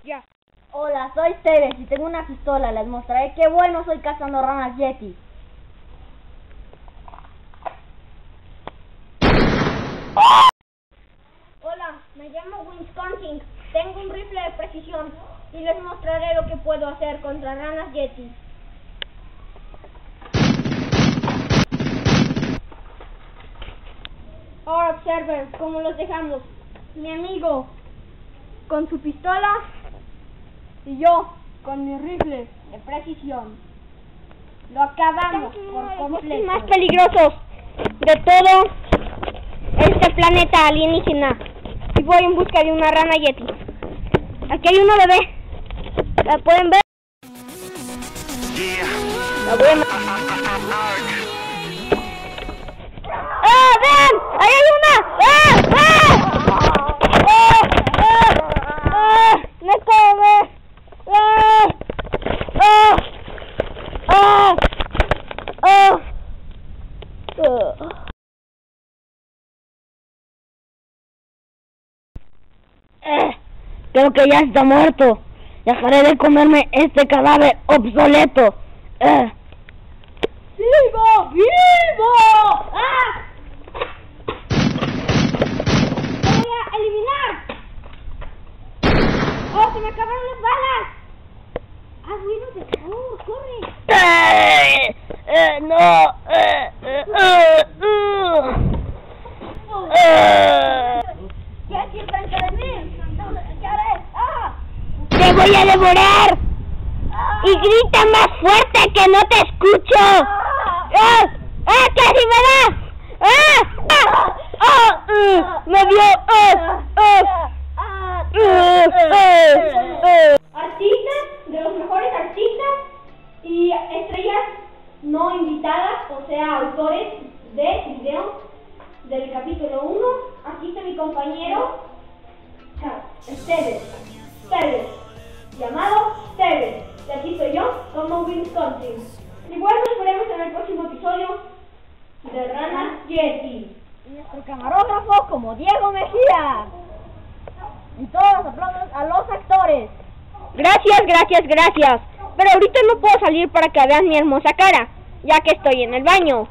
Ya. Hola, soy Teres y tengo una pistola. Les mostraré qué bueno soy cazando ranas Yeti. Hola, me llamo Wisconsin. Tengo un rifle de precisión y les mostraré lo que puedo hacer contra ranas Yeti. Ahora observen cómo los dejamos. Mi amigo con su pistola y yo con mi rifle de precisión. Lo acabamos por completo. Los más peligrosos de todo este planeta alienígena. Y voy en busca de una rana Yeti. Aquí hay una bebé. ¿La pueden ver? La voy a... ¡Ah, ven! ¡Ahí hay una! ¡Ah! ¡Ah! ¡Ah! ¡Ah! ¡Ah! ¡Me come! ¡Ah! ¡Ah! ¡Ah! ¡Ah! Creo que ya está muerto. Dejaré de comerme este cadáver obsoleto. ¡Vivo! ¡Vivo! ¡Ah! ¡Te voy a eliminar! ¡Oh, se me acabaron las balas! ¡Ah, bueno, de favor, corre! ¡No! ¿Qué hay enfrente de mí? ¿Qué haré? ¡Ah! ¡Te voy a devorar! ¡Ah! ¡Y grita más fuerte que no te escucho! ¡Ah! ¡Ah! ¡Casi me da! ¡Ah! ¡Ah! ¡Ah! ¡Me dio! Artistas, de los mejores artistas y estrellas no invitadas, o sea, autores de video del capítulo 1. Aquí está mi compañero Teres, llamado Teres, y aquí estoy yo como Wisconsin. Y bueno, nos veremos en el próximo episodio de Ranas Yeti. Y nuestro camarógrafo como Diego Mejía. Y todos los aplausos a los actores. Gracias. Pero ahorita no puedo salir para que vean mi hermosa cara, ya que estoy en el baño.